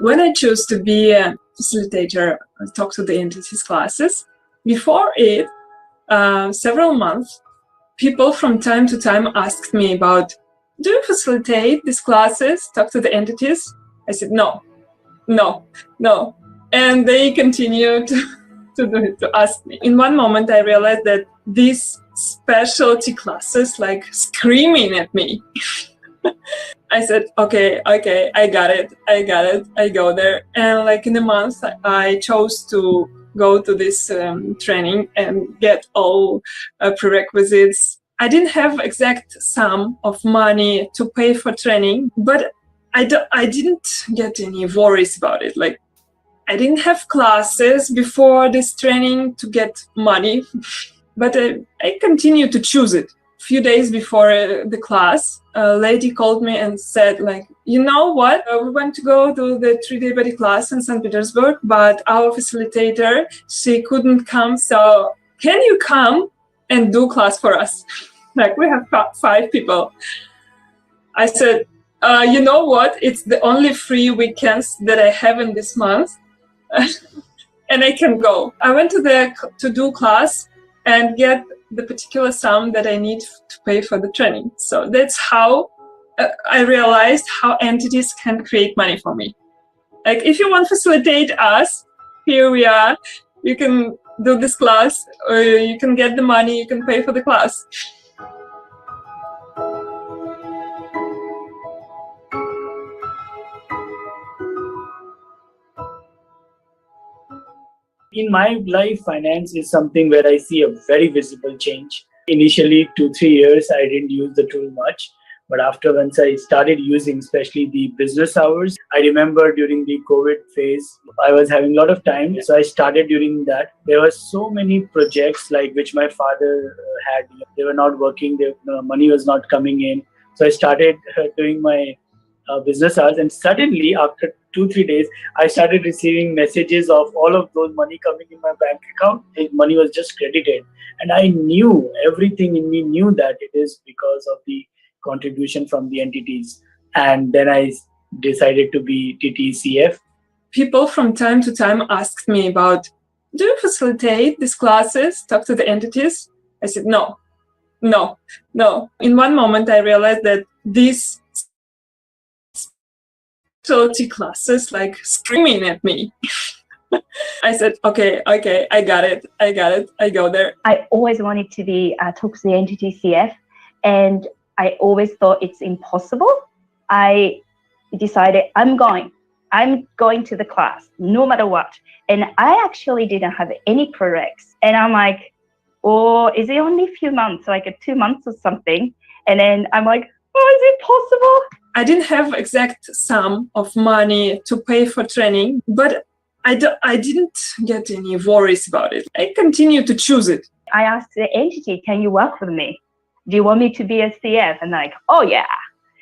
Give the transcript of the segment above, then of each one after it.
When I chose to be a facilitator, talk to the entities classes, before it, several months, people from time to time asked me about, do you facilitate these classes, talk to the entities? I said, no. And they continued to ask me. In one moment, I realized that these specialty classes like screaming at me. I said, okay, I got it. I go there. And like in a month, I chose to go to this training and get all prerequisites. I didn't have exact sum of money to pay for training, but I didn't get any worries about it. Like, I didn't have classes before this training to get money, but I continued to choose it. A few days before the class, a lady called me and said, like, you know what? We want to go to the 3-day body class in St. Petersburg, but our facilitator, she couldn't come. So can you come and do class for us? Like, we have 5 people. I said, you know what? It's the only free weekends that I have in this month. And I can go. I went to do class and get the particular sum that I need to pay for the training. So that's how I realized how entities can create money for me. Like, if you want to facilitate us, here we are. You can do this class, or you can get the money, you can pay for the class. In my life, finance is something where I see a very visible change. Initially, 2-3 years, I didn't use the tool much. But after once I started using, especially the business hours, I remember during the COVID phase, I was having a lot of time. So I started during that. There were so many projects like which my father had. They were not working. The money was not coming in. So I started doing my business hours, and suddenly after 2-3 days I started receiving messages of all of those money coming in my bank account. The money was just credited, and I knew, everything in me knew that it is because of the contribution from the entities. And then I decided to be TTTE. People from time to time asked me about, do you facilitate these classes, talk to the entities? I said, no. In one moment I realized that these specialty classes like screaming at me. I said, okay, I got it. I go there. I always wanted to be talk to the entities CF, and I always thought it's impossible. I decided I'm going to the class no matter what. And I actually didn't have any prereqs. And I'm like, oh, is it only a few months, like 2 months or something? And then I'm like, oh, is it possible? I didn't have exact sum of money to pay for training, but I didn't get any worries about it. I continued to choose it. I asked the entity, can you work with me? Do you want me to be a CF? And they're like, oh yeah.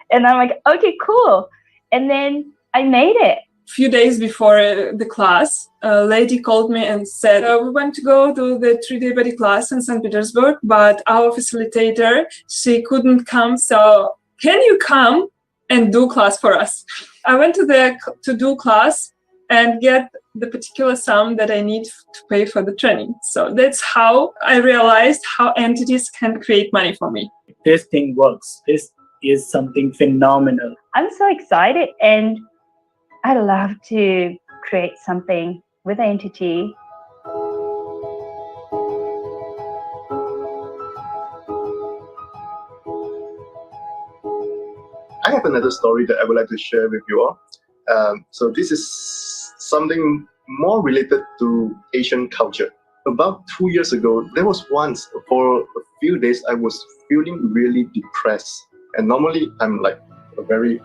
And I'm like, okay, cool. And then I made it. A few days before the class, a lady called me and said, we want to go to the 3-day body class in St. Petersburg, but our facilitator, she couldn't come. So can you come and do class for us? I went to do class and get the particular sum that I need to pay for the training. So that's how I realized how entities can create money for me. This thing works. This is something phenomenal. I'm so excited, and I love to create something with an entity. I have another story that I would like to share with you all. So this is something more related to Asian culture. About 2 years ago, there was once, for a few days, I was feeling really depressed. And normally I'm like a very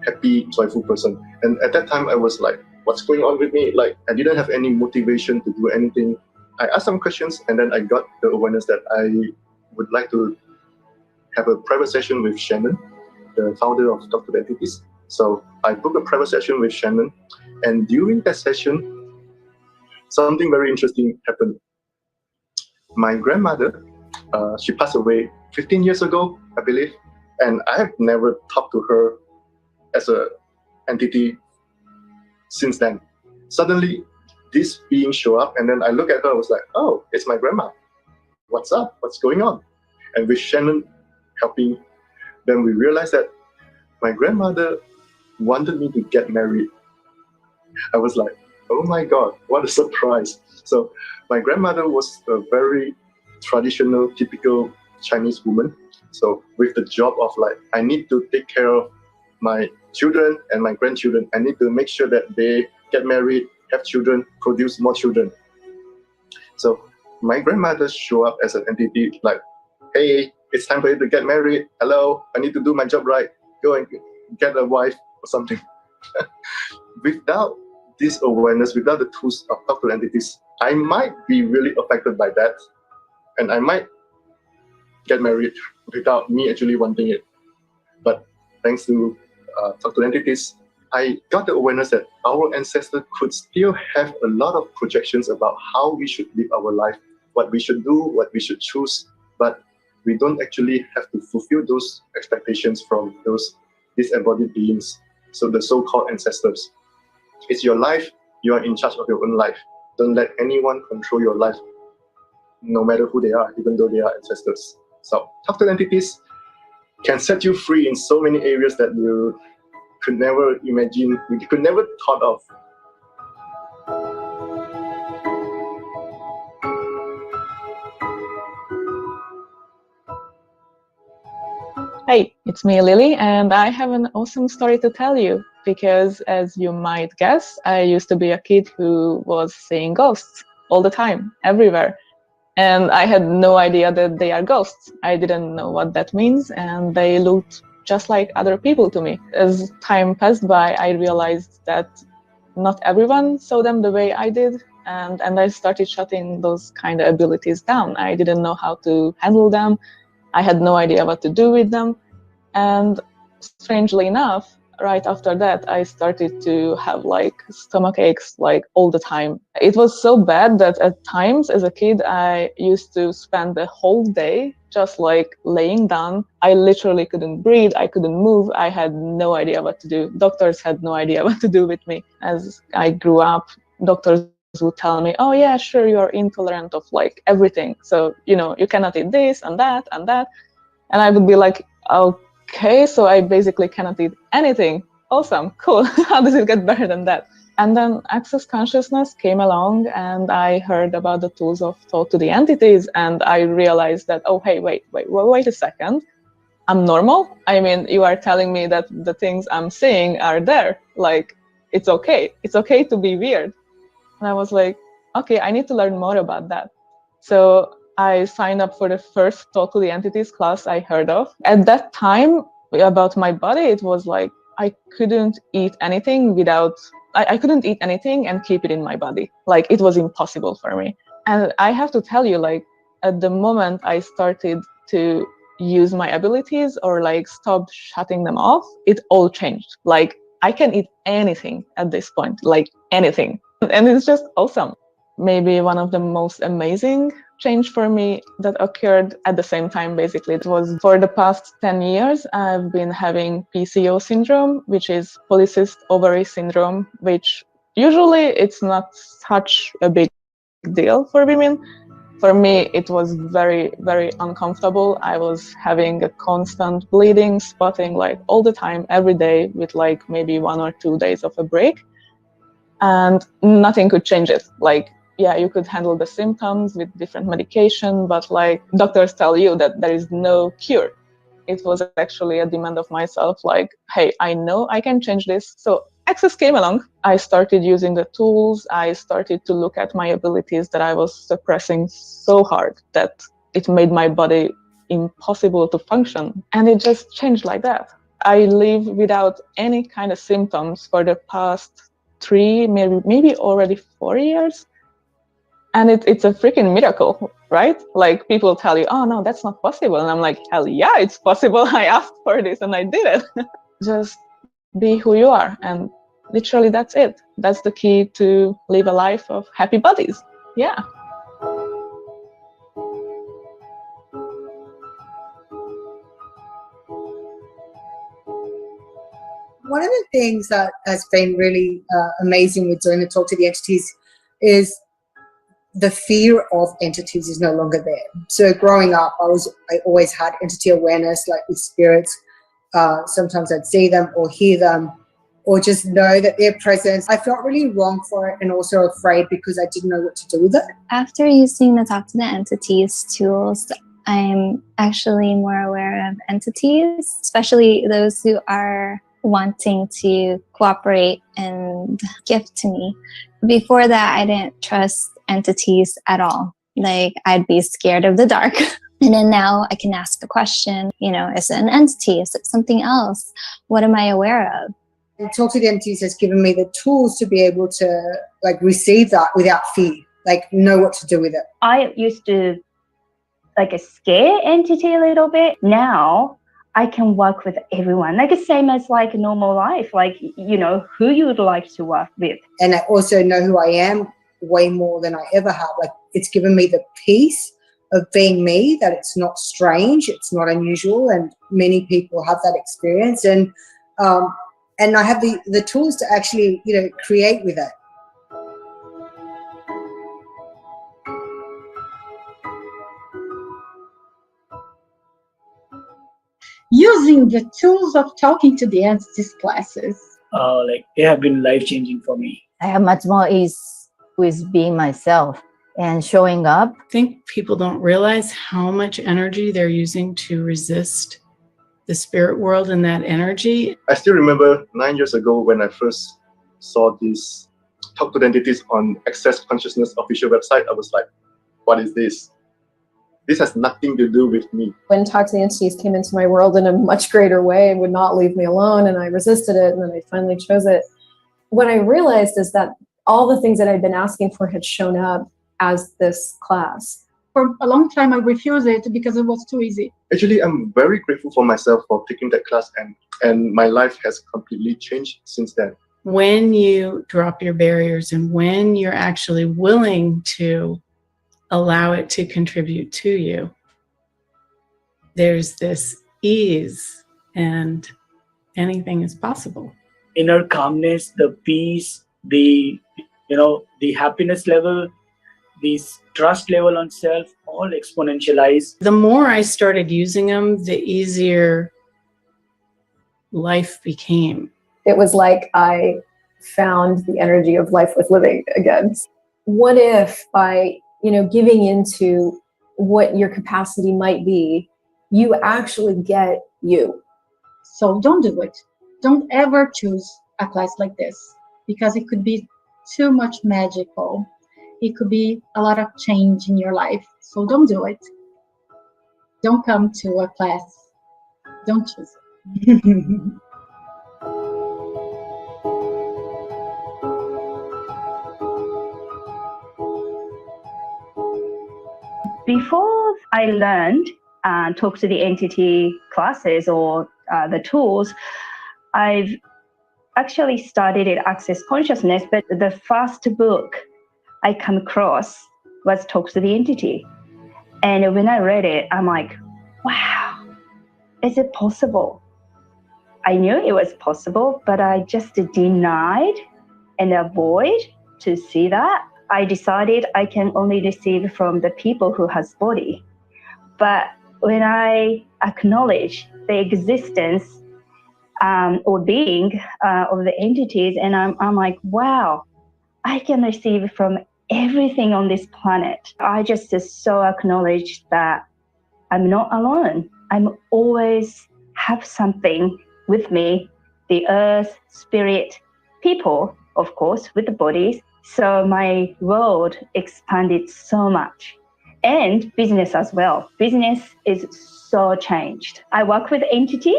happy, joyful person. And at that time I was like, what's going on with me? Like, I didn't have any motivation to do anything. I asked some questions, and then I got the awareness that I would like to have a private session with Shannon, the founder of To The Entities. So I booked a private session with Shannon, and during that session, something very interesting happened. My grandmother, she passed away 15 years ago, I believe, and I have never talked to her as an entity since then. Suddenly, this being show up, and then I look at her, I was like, oh, it's my grandma. What's up? What's going on? And with Shannon helping, then we realized that my grandmother wanted me to get married. I was like, oh my God, what a surprise. So my grandmother was a very traditional, typical Chinese woman. So with the job of like, I need to take care of my children and my grandchildren. I need to make sure that they get married, have children, produce more children. So my grandmother show up as an entity like, hey, it's time for you to get married. Hello, I need to do my job right. Go and get a wife or something. Without this awareness, without the tools of Talk to the Entities, I might be really affected by that. And I might get married without me actually wanting it. But thanks to Talk to the Entities, I got the awareness that our ancestors could still have a lot of projections about how we should live our life, what we should do, what we should choose, but we don't actually have to fulfill those expectations from those disembodied beings, so the so-called ancestors. It's your life, you are in charge of your own life. Don't let anyone control your life, no matter who they are, even though they are ancestors. So Talk to the Entities can set you free in so many areas that you could never imagine, you could never thought of. Hey, it's me, Lily, and I have an awesome story to tell you because, as you might guess, I used to be a kid who was seeing ghosts all the time, everywhere. And I had no idea that they are ghosts. I didn't know what that means, and they looked just like other people to me. As time passed by, I realized that not everyone saw them the way I did, and I started shutting those kind of abilities down. I didn't know how to handle them. I had no idea what to do with them. And strangely enough, right after that, I started to have like stomach aches like all the time. It was so bad that at times as a kid, I used to spend the whole day just like laying down. I literally couldn't breathe. I couldn't move. I had no idea what to do. Doctors had no idea what to do with me. As I grew up, doctors would tell me, oh yeah, sure, you're intolerant of like everything. So, you know, you cannot eat this and that and that. And I would be like, okay, so I basically cannot eat anything. Awesome, cool. How does it get better than that? And then Access Consciousness came along and I heard about the tools of Talk to the Entities and I realized that, oh, hey, wait a second. I'm normal? I mean, you are telling me that the things I'm saying are there. Like, it's okay. It's okay to be weird. And I was like, okay, I need to learn more about that. So I signed up for the first Talk to the Entities class I heard of. At that time, about my body, it was like I couldn't eat anything without, I couldn't eat anything and keep it in my body. Like, it was impossible for me. And I have to tell you, like, at the moment I started to use my abilities or like stopped shutting them off, it all changed. Like, I can eat anything at this point, like anything. And it's just awesome. Maybe one of the most amazing change for me that occurred at the same time, basically, it was for the past 10 years, I've been having PCO syndrome, which is polycystic ovary syndrome, which usually it's not such a big deal for women. For me, it was very, very uncomfortable. I was having a constant bleeding, spotting like all the time, every day, with like maybe 1 or 2 days of a break. And nothing could change it. Like, yeah, you could handle the symptoms with different medication, but like doctors tell you that there is no cure. It was actually a demand of myself, like, hey, I know I can change this. So Access came along. I started using the tools. I started to look at my abilities that I was suppressing so hard that it made my body impossible to function. And it just changed like that. I live without any kind of symptoms for the past 3, maybe already 4 years. And it's a freaking miracle, right? Like, people tell you, oh no, that's not possible. And I'm like, hell yeah, it's possible. I asked for this and I did it. Just be who you are. And literally that's it. That's the key to live a life of happy bodies. Yeah. One of the things that has been really amazing with doing the Talk to the Entities is the fear of entities is no longer there. So growing up, I always had entity awareness, like with spirits. Sometimes I'd see them or hear them or just know that they're present. I felt really wrong for it and also afraid because I didn't know what to do with it. After using the Talk to the Entities tools, I'm actually more aware of entities, especially those who are wanting to cooperate and gift to me. Before that, I didn't trust entities at all. Like, I'd be scared of the dark. And then now I can ask the question, is it an entity? Is it something else? What am I aware of? And Talk to the Entities has given me the tools to be able to receive that without fear, know what to do with it. I used to scare entity a little bit. Now I can work with everyone, the same as normal life, who you would like to work with. And I also know who I am way more than I ever have. It's given me the peace of being me, that it's not strange, it's not unusual, and many people have that experience. And I have the tools to actually, create with it. Using the tools of Talking to the Entities classes. They have been life-changing for me. I have much more ease with being myself and showing up. I think people don't realize how much energy they're using to resist the spirit world and that energy. I still remember 9 years ago when I first saw this Talk to the Entities on Access Consciousness official website. I was like, what is this? This has nothing to do with me. When Talk to the Entities came into my world in a much greater way and would not leave me alone, and I resisted it, and then I finally chose it. What I realized is that all the things that I'd been asking for had shown up as this class. For a long time, I refused it because it was too easy. Actually, I'm very grateful for myself for taking that class, and my life has completely changed since then. When you drop your barriers and when you're actually willing to allow it to contribute to you, there's this ease and anything is possible. Inner calmness, the peace, the happiness level, the trust level on self, all exponentialize. The more I started using them, the easier life became. It was like I found the energy of life worth living again. What if by giving into what your capacity might be, you actually get you? So don't do it. Don't ever choose a class like this because it could be too much magical. It could be a lot of change in your life. So don't do it. Don't come to a class. Don't choose it. Before I learned Talk to the Entity classes or the tools, I've actually studied at Access Consciousness, but the first book I come across was Talk to the Entity. And when I read it, I'm like, wow, is it possible? I knew it was possible, but I just denied and avoid to see that. I decided I can only receive from the people who has body. But when I acknowledge the existence or being of the entities, and I'm like, wow, I can receive from everything on this planet. I just so acknowledge that I'm not alone. I'm always have something with me, the earth, spirit, people, of course, with the bodies. So my world expanded so much, and business as well. Business is so changed. I work with entity.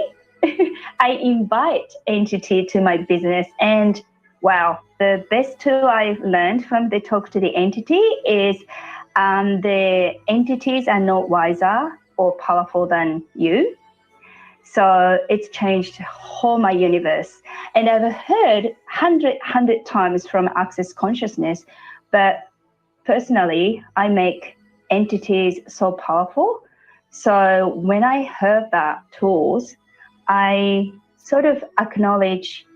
I invite entity to my business, and wow, the best tool I've learned from the Talk to the Entity is the entities are not wiser or powerful than you. So it's changed whole my universe. And I've heard 100 times from Access Consciousness, but personally, I make entities so powerful. So when I heard that tools, I sort of acknowledge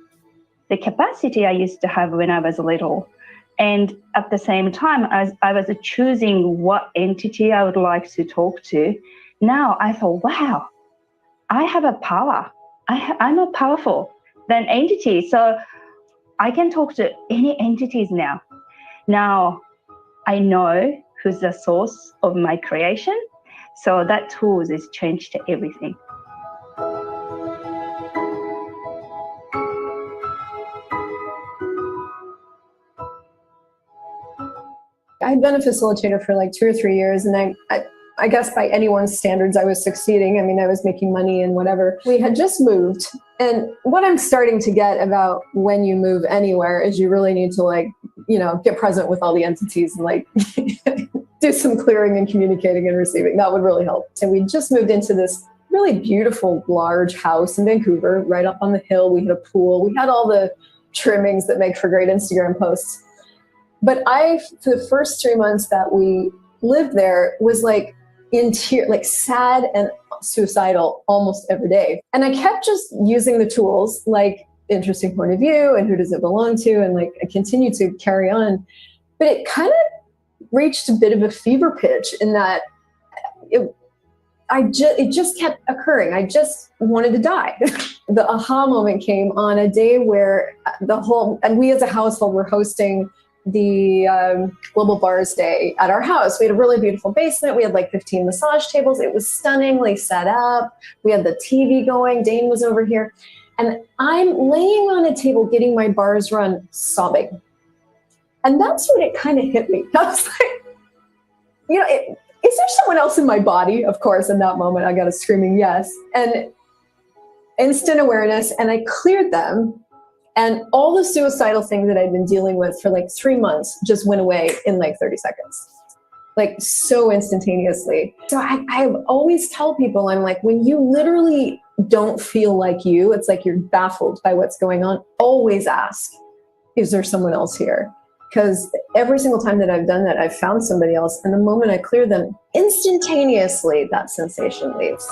the capacity I used to have when I was little. And at the same time, as I was choosing what entity I would like to talk to, now I thought, wow, I have a power. I'm more powerful than entity. So I can talk to any entities now. Now I know who's the source of my creation. So that tool is changed everything. I had been a facilitator for like 2 or 3 years, and I guess by anyone's standards, I was succeeding. I mean, I was making money and whatever. We had just moved. And what I'm starting to get about when you move anywhere is you really need to, like, you know, get present with all the entities and like do some clearing and communicating and receiving. That would really help. And we just moved into this really beautiful, large house in Vancouver, right up on the hill. We had a pool. We had all the trimmings that make for great Instagram posts. But for the first 3 months that we lived there, was like in tears, like sad and suicidal almost every day. And I kept just using the tools like interesting point of view and who does it belong to, and like I continued to carry on. But it kind of reached a bit of a fever pitch in that it just kept occurring. I just wanted to die. The aha moment came on a day where and we as a household were hosting the Global Bars Day at our house. We had a really beautiful basement. We had like 15 massage tables. It was stunningly set up. We had the TV going. Dane was over here. And I'm laying on a table getting my bars run, sobbing. And that's when it kind of hit me. I was like, you know, is there someone else in my body? Of course, in that moment, I got a screaming yes. And instant awareness, and I cleared them. And all the suicidal things that I'd been dealing with for like 3 months just went away in like 30 seconds, like so instantaneously. So I always tell people, I'm like, when you literally don't feel like you, it's like you're baffled by what's going on, always ask, is there someone else here? Because every single time that I've done that, I've found somebody else. And the moment I clear them, instantaneously, that sensation leaves.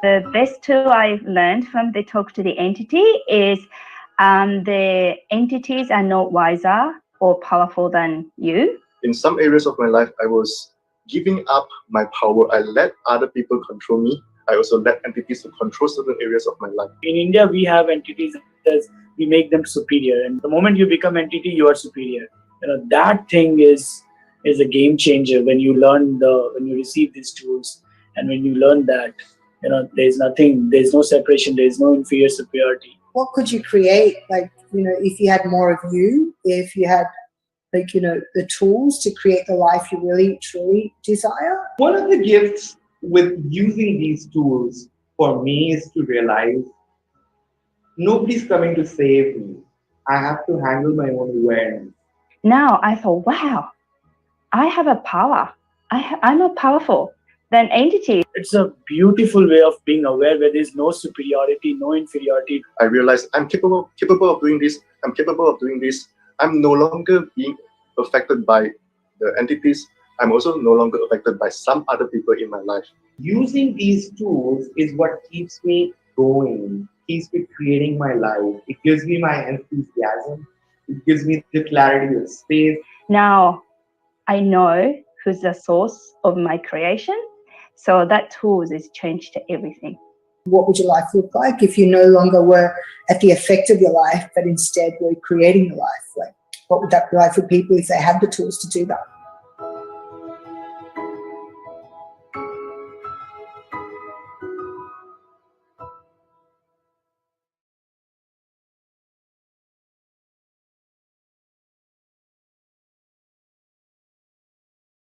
The best tool I've learned from the Talk to the Entity is the entities are not wiser or powerful than you. In some areas of my life, I was giving up my power. I let other people control me. I also let entities to control certain areas of my life. In India, we have entities as we make them superior. And the moment you become entity, you are superior. You know, that thing is a game changer when you learn when you receive these tools, and when you learn that, you know, there's no separation, there's no inferior superiority. What could you create, like, you know, if you had more of you, if you had, like, you know, the tools to create the life you really, truly desire? One of the gifts with using these tools for me is to realize nobody's coming to save me. I have to handle my own awareness. Now I thought, wow, I have a power. I'm more powerful than entity. It's a beautiful way of being aware where there's no superiority, no inferiority. I realized I'm capable of doing this. I'm capable of doing this. I'm no longer being affected by the entities. I'm also no longer affected by some other people in my life. Using these tools is what keeps me going, keeps me creating my life. It gives me my enthusiasm. It gives me the clarity of space. Now I know who's the source of my creation. So that tool has changed everything. What would your life look like if you no longer were at the effect of your life, but instead were creating your life? Like, what would that be like for people if they had the tools to do that?